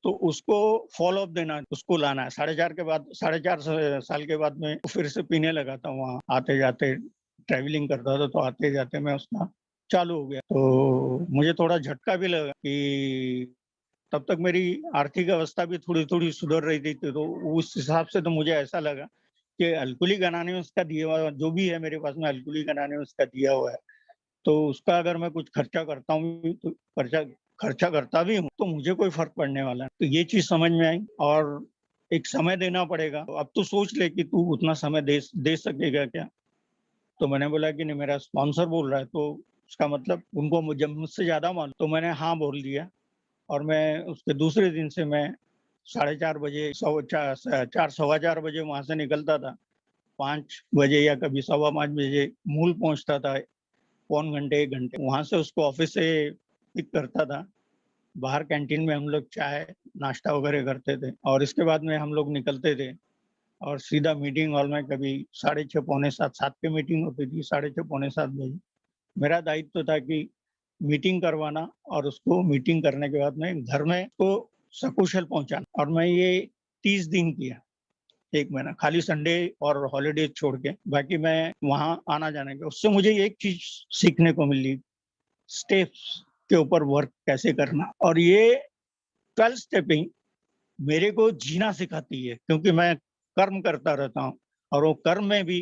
तो उसको फ़ॉलो अप देना, उसको लाना है। 4.5 के बाद, 4.5 साल के बाद में फिर से पीने लगा था वहाँ आते-जाते, ट्रैवलिंग करता था, तो आते-जाते मैं उसका चालू हो गया। तो मुझे थोड़ा झटका भी लगा कि तब तक मेरी आर्थिक अवस्था भी थोड़ी-थोड़ी सुधर रही थी, तो उस हिसाब से तो मुझे ऐसा लगा कि अल्कोहलिक एनोनिमस का दिया हुआ जो भी है मेरे पास में, अल्कोहलिक एनोनिमस का दिया हुआ है, तो उसका अगर मैं कुछ खर्चा करता हूँ, तो खर्चा खर्चा करता भी हूँ, तो मुझे कोई फ़र्क पड़ने वाला है। तो ये चीज़ समझ में आई और एक समय देना पड़ेगा। तो अब तू सोच ले कि तू उतना समय दे सकेगा क्या? तो मैंने बोला कि नहीं, मेरा स्पॉन्सर बोल रहा है, तो उसका मतलब उनको मुझसे ज़्यादा मालूम। तो मैंने हाँ बोल दिया और मैं उसके दूसरे दिन से मैं 4:30 बजे, 4 सवा 4 बजे वहाँ से निकलता था। 5 बजे या कभी सवा 5 बजे मूल पहुँचता था। पौन घंटे, 1 घंटे वहाँ से उसको ऑफ़िस से पिक करता था। बाहर कैंटीन में हम लोग चाय, नाश्ता वगैरह करते थे और इसके बाद में हम लोग निकलते थे और सीधा मीटिंग हॉल में, कभी 6:30 पौने 7, 7 की मीटिंग होती थी, 6:30 पौने 7 बजे। मेरा दायित्व था कि मीटिंग करवाना और उसको मीटिंग करने के बाद में घर में उसको सकुशल पहुँचाना, और मैं ये 30 दिन किया, 1 महीना, खाली संडे और हॉलिडेज़ छोड़ के, बाकी मैं वहाँ आना-जाना किया। उससे मुझे एक चीज़ सीखने को मिली, स्टेप्स के ऊपर वर्क कैसे करना, और ये 12 स्टेपिंग मेरे को जीना सिखाती है, क्योंकि मैं कर्म करता रहता हूँ और वो कर्म में भी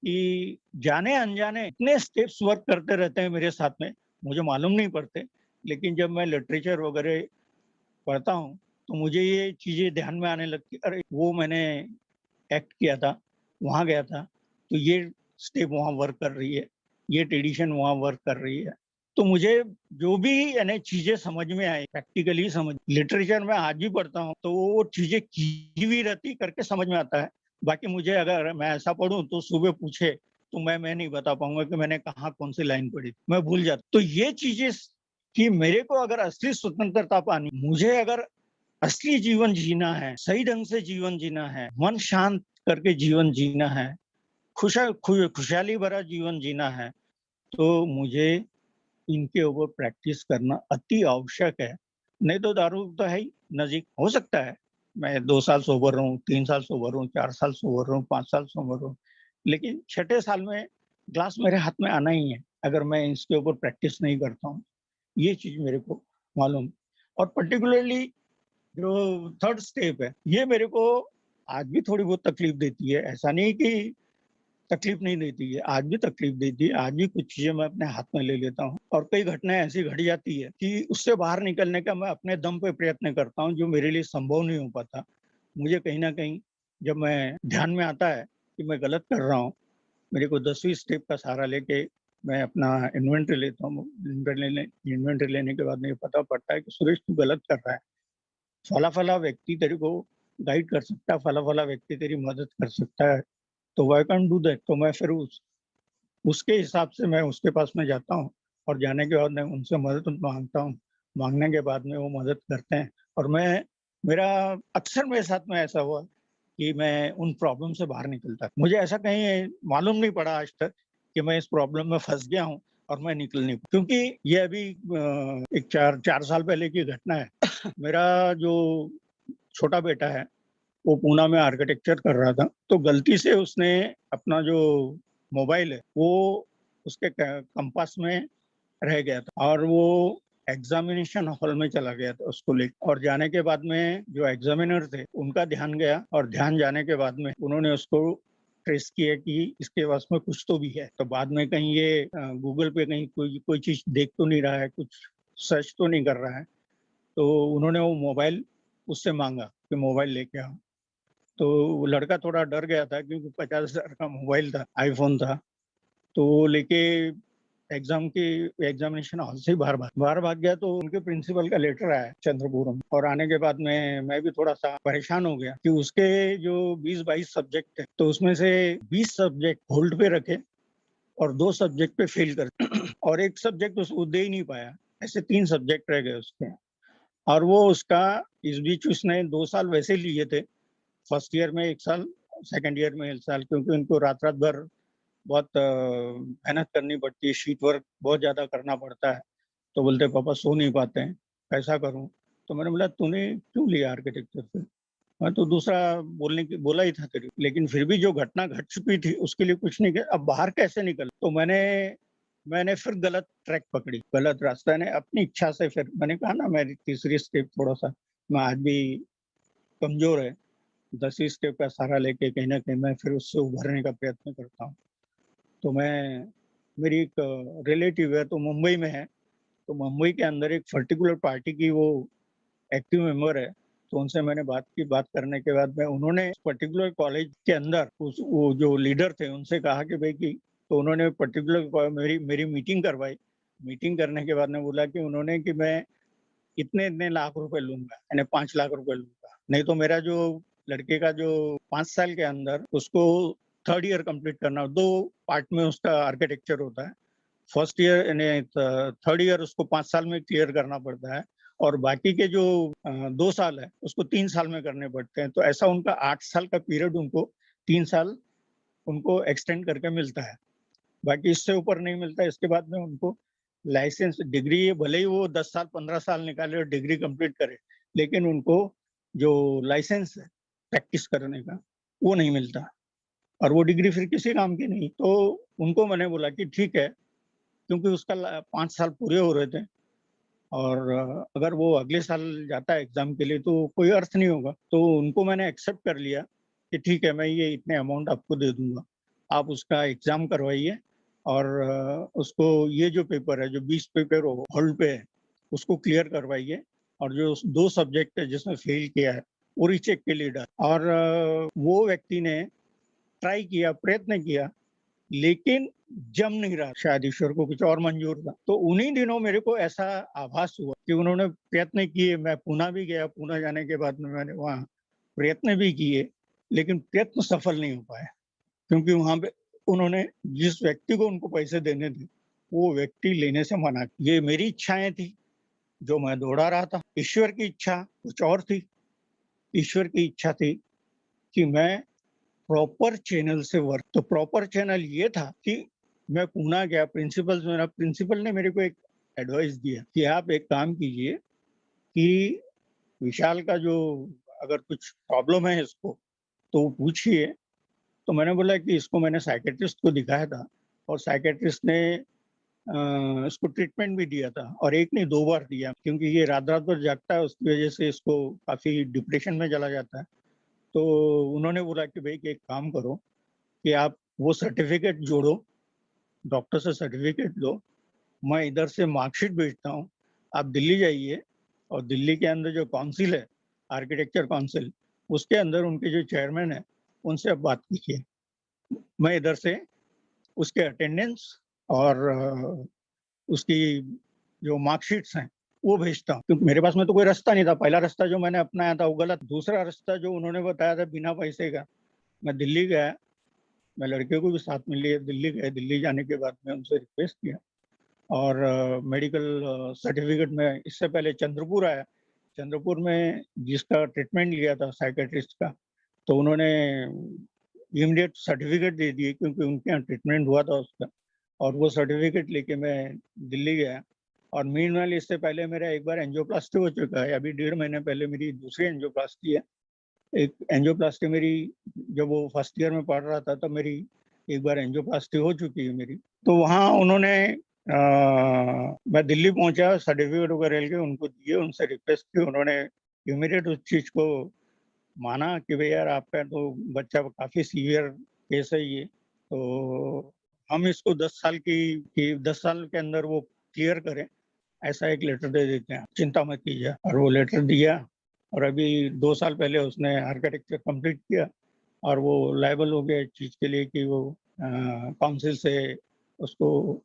कि जाने-अनजाने इतने स्टेप्स वर्क करते रहते हैं मेरे साथ में, मुझे मालूम नहीं पड़ते। लेकिन जब मैं लिटरेचर वगैरह पढ़ता हूँ, तो मुझे ये चीज़ें ध्यान में आने लगती, अरे! वो मैंने एक्ट किया था, वहाँ गया था, तो ये स्टेप वहाँ वर्क कर रही है, ये ट्रेडिशन वहाँ वर्क कर रही है। तो मुझे जो भी यानी चीज़ें समझ में आई, प्रैक्टिकली समझ, लिटरेचर में आज भी पढ़ता हूँ, तो वो चीज़ें की हुई रहती करके समझ में आता है। बाकी मुझे अगर मैं ऐसा पढ़ूँ तो सुबह पूछे, तो मैं नहीं बता पाऊँगा कि मैंने कहाँ कौन-सी लाइन पढ़ी, मैं भूल जाता। तो ये चीज़ें कि मेरे को अगर असली स्वतंत्रता पानी, मुझे अगर असली जीवन जीना है, सही ढंग से जीवन जीना है, मन शांत करके जीवन जीना है, खुशहाली भरा जीवन जीना है, तो मुझे इनके ऊपर प्रैक्टिस करना अति आवश्यक है। नहीं तो दारू तो है ही नज़ीक, हो सकता है मैं 2 साल सोबर रहूँ, 3 साल सोबर रहूँ, 4 साल सोबर रहूँ, 5 साल सोबर रहूँ, लेकिन छठे साल में ग्लास मेरे हाथ में आना ही है, अगर मैं इसके ऊपर प्रैक्टिस नहीं करता हूँ। ये चीज़ मेरे को मालूम, और पर्टिकुलरली जो थर्ड स्टेप है, ये मेरे को आज भी थोड़ी बहुत तकलीफ देती है। ऐसा नहीं कि तकलीफ नहीं देती है, आज भी तकलीफ देती है, आज भी कुछ चीज़ें मैं अपने हाथ में ले लेता हूँ और कई घटनाएँ ऐसी घट जाती है कि उससे बाहर निकलने का मैं अपने दम पे प्रयत्न करता हूँ, जो मेरे लिए संभव नहीं हो पाता। मुझे कहीं न कहीं जब मैं ध्यान में आता है कि मैं गलत कर रहा हूँ, मेरे को 10वीं स्टेप का सहारा लेके मैं अपना इन्वेंटरी लेता हूँ। इन्वेंटरी लेने के बाद मुझे पता पड़ता है कि सुरेश, तू गलत कर रहा है। फला व्यक्ति तेरे को गाइड कर सकता है, फला व्यक्ति तेरी मदद कर सकता है, तो व्हाई कांट डू दैट। तो मैं फिर उसके हिसाब से मैं उसके पास में जाता हूँ और जाने के बाद मैं उनसे मदद मांगता हूँ। मांगने के बाद में वो मदद करते हैं और मेरा अक्सर मेरे साथ में ऐसा हुआ कि मैं उन प्रॉब्लम से बाहर निकलता। मुझे ऐसा कहीं मालूम नहीं पड़ा आज तक कि मैं इस प्रॉब्लम में फंस गया हूँ और मैं निकल नहीं, क्योंकि ये अभी एक 4 साल पहले की घटना है। मेरा जो छोटा बेटा है वो पूना में आर्किटेक्चर कर रहा था, तो गलती से उसने अपना जो मोबाइल है वो उसके कंपास में रह गया था और वो एग्जामिनेशन हॉल में चला गया था उसको लेकर। और जाने के बाद में जो एग्जामिनर थे उनका ध्यान गया और ध्यान जाने के बाद में उन्होंने उसको ट्रेस किया कि इसके पास में कुछ तो भी है। तो बाद में कहीं ये गूगल पे कहीं कोई चीज देख तो नहीं रहा है, कुछ सर्च तो नहीं कर रहा है, तो उन्होंने वो मोबाइल उससे मांगा कि मोबाइल लेके आओ। तो वो लड़का थोड़ा डर गया था क्योंकि 50,000 का मोबाइल था, आईफोन था। तो वो लेके एग्जामिनेशन हॉल से बाहर भाग गया। तो उनके प्रिंसिपल का लेटर आया चंद्रपुरम, और आने के बाद में मैं भी थोड़ा सा परेशान हो गया कि उसके जो 20-22 सब्जेक्ट थे तो उसमें से 20 सब्जेक्ट होल्ड पे रखे और 2 सब्जेक्ट पे फेल कर और एक सब्जेक्ट उसको दे ही नहीं पाया। ऐसे 3 सब्जेक्ट रह गए उसके। और वो उसका इस बीच उसने 2 साल वैसे लिए थे, फर्स्ट ईयर में 1 साल, सेकंड ईयर में 1 साल, क्योंकि उनको रात-रात भर बहुत मेहनत करनी पड़ती है, शीट वर्क बहुत ज़्यादा करना पड़ता है। तो बोलते पापा सो नहीं पाते हैं, कैसा करूँ? तो मैंने बोला तूने क्यों लिया आर्किटेक्चर फिर? मैं तो दूसरा बोला ही था तेरे को। लेकिन फिर भी जो घटना घट चुकी थी उसके लिए कुछ नहीं किया, अब बाहर कैसे निकल? तो मैंने फिर गलत ट्रैक पकड़ी, गलत रास्ता ने अपनी इच्छा से। फिर मैंने कहा ना मेरी तीसरी स्टेप थोड़ा-सा मैं आज भी कमज़ोर है, 10वीं स्टेप का सहारा लेके कहीं न कहीं मैं फिर उससे उभरने का प्रयत्न करता हूँ। तो मेरी एक रिलेटिव है तो मुंबई में है, तो मुंबई के अंदर एक पर्टिकुलर पार्टी की वो एक्टिव मेंबर है। तो उनसे मैंने बात करने के बाद में उन्होंने पर्टिकुलर कॉलेज के अंदर वो जो लीडर थे उनसे कहा कि भाई कि, तो उन्होंने पर्टिकुलर मेरी मेरी मीटिंग करवाई। मीटिंग करने के बाद में बोला कि उन्होंने कि मैं इतने-इतने लाख रुपए लूँगा, यानी 5 लाख रुपए लूँगा। नहीं तो मेरा जो लड़के का जो 5 साल के अंदर उसको 3rd ईयर कंप्लीट करना, 2 पार्ट में उसका आर्किटेक्चर होता है। फर्स्ट ईयर यानी 3rd ईयर उसको 5 साल में क्लियर करना पड़ता है और बाकी के जो 2 साल है उसको 3 साल में करने पड़ते हैं। तो ऐसा उनका 8 साल का पीरियड उनको 3 साल उनको एक्सटेंड करके मिलता है। बाकी इससे ऊपर नहीं मिलता है। इसके बाद में उनको लाइसेंस डिग्री भले ही वो 10 साल 15 साल निकाले और डिग्री कंप्लीट करे, लेकिन उनको जो लाइसेंस है प्रैक्टिस करने का वो नहीं मिलता और वो डिग्री फिर किसी काम की नहीं। तो उनको मैंने बोला कि ठीक है, क्योंकि उसका 5 साल पूरे हो रहे थे और अगर वो अगले साल जाता है एग्जाम के लिए तो कोई अर्थ नहीं होगा। तो उनको मैंने एक्सेप्ट कर लिया कि ठीक है मैं ये इतने अमाउंट आपको दे दूंगा, आप उसका एग्जाम करवाइए और उसको ये जो पेपर है जो 20 पेपर होल्ड पे है उसको क्लियर करवाइए और जो 2 सब्जेक्ट है जिसमें फेल किया है वो रीचेक के लिए डाल। और वो व्यक्ति ने ट्राई किया, प्रयत्न किया, लेकिन जम नहीं रहा, शायद ईश्वर को कुछ और मंजूर था। तो उन्हीं दिनों मेरे को ऐसा आभास हुआ कि उन्होंने प्रयत्न किए, मैं पूना भी गया, पूना जाने के बाद में मैंने वहाँ प्रयत्न भी किए, लेकिन प्रयत्न सफल नहीं हो पाए, क्योंकि वहाँ पे उन्होंने जिस व्यक्ति को उनको पैसे देने थे, वो व्यक्ति लेने से मना किया। ये मेरी इच्छाएँ थी, जो मैं दौड़ा रहा था। ईश्वर की इच्छा कुछ और थी। ईश्वर की इच्छा थी कि मैं प्रॉपर चैनल से वर्क, तो प्रॉपर चैनल ये था कि मैं पूना गया, प्रिंसिपल ने मेरे को एक एडवाइस दिया कि आप एक काम कीजिए कि विशाल का जो अगर कुछ प्रॉब्लम है इसको तो पूछिए। तो मैंने बोला कि इसको मैंने साइकियाट्रिस्ट को दिखाया था और साइकियाट्रिस्ट ने इसको ट्रीटमेंट भी दिया था और एक नहीं 2 बार दिया, क्योंकि ये रात-रात भर जागता है उसकी वजह से इसको काफ़ी डिप्रेशन में चला जाता है। तो उन्होंने बोला कि भई कि एक काम करो कि आप वो सर्टिफिकेट जोड़ो, डॉक्टर से सर्टिफिकेट लो, मैं इधर से मार्कशीट भेजता हूँ, आप दिल्ली जाइए और दिल्ली के अंदर जो काउंसिल है, आर्किटेक्चर काउंसिल, उसके अंदर उनके जो चेयरमैन हैं, उनसे आप बात कीजिए। मैं इधर से उसके अटेंडेंस और उसकी जो मार्कशीट्स हैं, वो भेजता हूँ, क्योंकि मेरे पास में तो कोई रास्ता नहीं था। पहला रास्ता जो मैंने अपनाया था वो गलत। दूसरा रास्ता जो उन्होंने बताया था बिना पैसे का, मैं दिल्ली गया, मैं लड़के को भी साथ में लिए दिल्ली गए। दिल्ली जाने के बाद मैं उनसे रिक्वेस्ट किया और मेडिकल सर्टिफिकेट में इससे पहले चंद्रपुर आया। चंद्रपुर में जिसका ट्रीटमेंट लिया था साइकेट्रिस्ट का, तो उन्होंने इमीडिएट सर्टिफिकेट दे दिए क्योंकि उनके यहाँ ट्रीटमेंट हुआ था उसका। और वो सर्टिफिकेट लेके मैं दिल्ली गया। और मीनवाइल इससे पहले मेरा एक बार एंजियोप्लास्टी हो चुका है। अभी 1.5 महीने पहले मेरी दूसरी एंजियोप्लास्टी है। एक एंजियोप्लास्टी मेरी जब वो फर्स्ट ईयर में पढ़ रहा था तब मेरी एक बार एंजियोप्लास्टी हो चुकी है मेरी। तो वहाँ उन्होंने मैं दिल्ली पहुंचा, सर्टिफिकेट वगैरह लेके उनको दिए, उनसे रिक्वेस्ट की। उन्होंने इमीडिएट उस चीज को माना कि भाई यार आपका तो बच्चा काफी सीवियर केस है ये, तो हम इसको 10 साल के अंदर वो क्लियर करें, ऐसा एक लेटर दे देते हैं, चिंता मत कीजिए। और वो लेटर दिया और अभी 2 साल पहले उसने आर्किटेक्चर कंप्लीट किया और वो लायबल हो गया इस चीज के लिए कि वो काउंसिल से उसको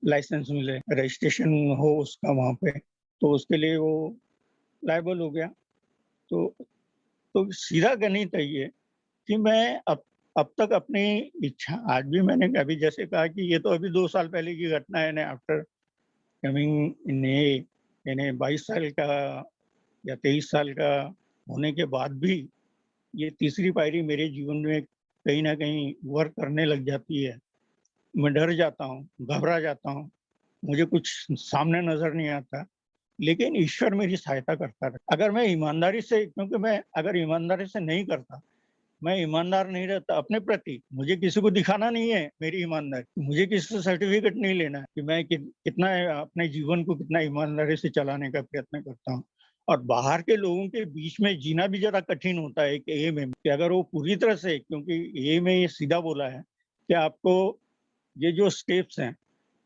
लाइसेंस मिले, रजिस्ट्रेशन हो उसका वहाँ पे, तो उसके लिए वो लायबल हो गया। तो सीधा गणित है ये कि मैं अब तक अपनी इच्छा, आज भी मैंने अभी जैसे कहा कि ये तो अभी 2 साल पहले की घटना है ना, आफ्टर कमिंग इन यानी 22 साल का या 23 साल का होने के बाद भी ये तीसरी पायरी मेरे जीवन में कहीं ना कहीं वर्क करने लग जाती है। मैं डर जाता हूँ, घबरा जाता हूँ, मुझे कुछ सामने नजर नहीं आता, लेकिन ईश्वर मेरी सहायता करता है। अगर मैं ईमानदारी से, क्योंकि मैं अगर ईमानदारी से नहीं करता, मैं ईमानदार नहीं रहता अपने प्रति, मुझे किसी को दिखाना नहीं है मेरी ईमानदारी, मुझे किसी से सर्टिफिकेट नहीं लेना है कि मैं कितना अपने जीवन को कितना ईमानदारी से चलाने का प्रयत्न करता हूँ। और बाहर के लोगों के बीच में जीना भी जरा कठिन होता है कि ए में कि अगर वो पूरी तरह से, क्योंकि ए में ये सीधा बोला है कि आपको ये जो स्टेप्स हैं,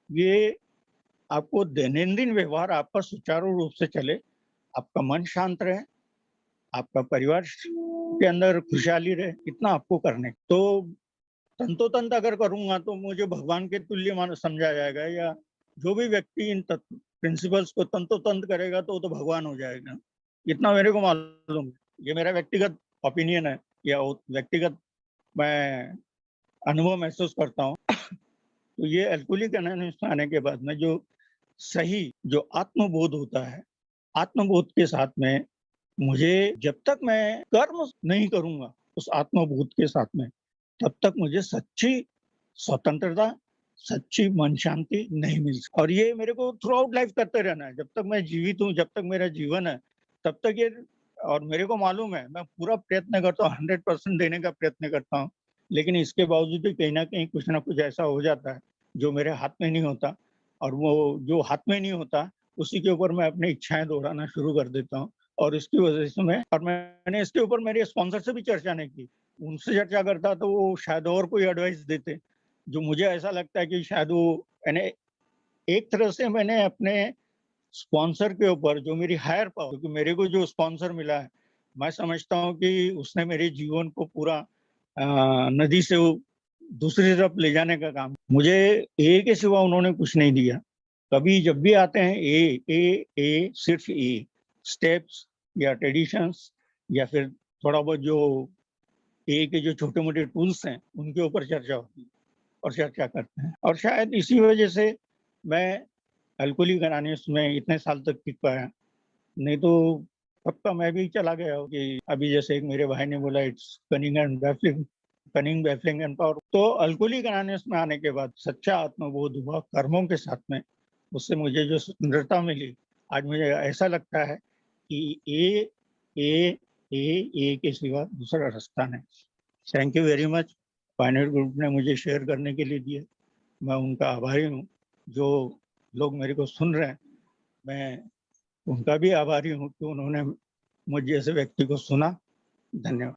ये आपको दैनंदिन व्यवहार आपका सुचारू रूप से चले, आपका मन शांत रहे, आपका परिवार के अंदर खुशहाली रहे, इतना आपको करने। तो तंतोतंत अगर करूंगा तो मुझे भगवान के तुल्य मान समझा जाएगा, या जो भी व्यक्ति इन प्रिंसिपल्स को तंतोतंत करेगा तो वो तो भगवान हो जाएगा। इतना मेरे को मालूम है। ये मेरा व्यक्तिगत ओपिनियन है या व्यक्तिगत मैं अनुभव महसूस करता हूँ। तो ये एल्कोहलिक एनोनिमस में आने के बाद में जो सही जो आत्मबोध होता है, आत्मबोध के साथ में मुझे जब तक मैं कर्म नहीं करूंगा उस आत्मबोध के साथ में, तब तक मुझे सच्ची स्वतंत्रता, सच्ची मन शांति नहीं मिल सकती। और ये मेरे को थ्रू आउट लाइफ करते रहना है। जब तक मैं जीवित हूँ, जब तक मेरा जीवन है, तब तक ये। और मेरे को मालूम है मैं पूरा प्रयत्न करता हूँ, 100% देने का प्रयत्न करता हूँ, लेकिन इसके बावजूद भी कहीं ना कहीं कुछ ना कुछ ऐसा हो जाता है जो मेरे हाथ में नहीं होता। और वो जो हाथ में नहीं होता उसी के ऊपर मैं अपनी इच्छाएं दोहराना शुरू कर देता हूँ। और इसकी वजह से मैंने इसके ऊपर मेरे स्पॉन्सर से भी चर्चा नहीं की। उनसे चर्चा करता तो वो शायद और कोई एडवाइस देते, जो मुझे ऐसा लगता है कि शायद वो, यानी एक तरह से मैंने अपने स्पॉन्सर के ऊपर जो मेरी हायर पावर, क्योंकि मेरे को जो स्पॉन्सर मिला है, मैं समझता हूँ कि उसने मेरे जीवन को पूरा नदी से दूसरी तरफ ले जाने का काम, मुझे ए के सिवा उन्होंने कुछ नहीं दिया। कभी जब भी आते हैं ए सिर्फ ए स्टेप्स या ट्रेडिशंस या फिर थोड़ा बहुत जो ए के जो छोटे मोटे टूल्स हैं उनके ऊपर चर्चा होती है और चर्चा करते हैं। और शायद इसी वजह से मैं अल्कोहलिक एनोनिमस में इतने साल तक टिक पाया, नहीं तो तब का मैं भी चला गया हूँ। कि अभी जैसे एक मेरे भाई ने बोला, it's cunning baffling and power. तो अल्कोहलिक एनोनिमस में आने के बाद सच्चा आत्मबोध हुआ कर्मों के साथ में, उससे मुझे जो स्वतंत्रता मिली, आज मुझे ऐसा लगता है कि ए ए के सिवा दूसरा रास्ता नहीं। Thank you very much, Pioneer group ने मुझे शेयर करने के लिए दिया। मैं उनका आभारी हूँ। जो लोग मेरे को सुन रहे हैं, मैं उनका भी आभारी हूँ कि उन्होंने मुझ जैसे व्यक्ति को सुना। धन्यवाद।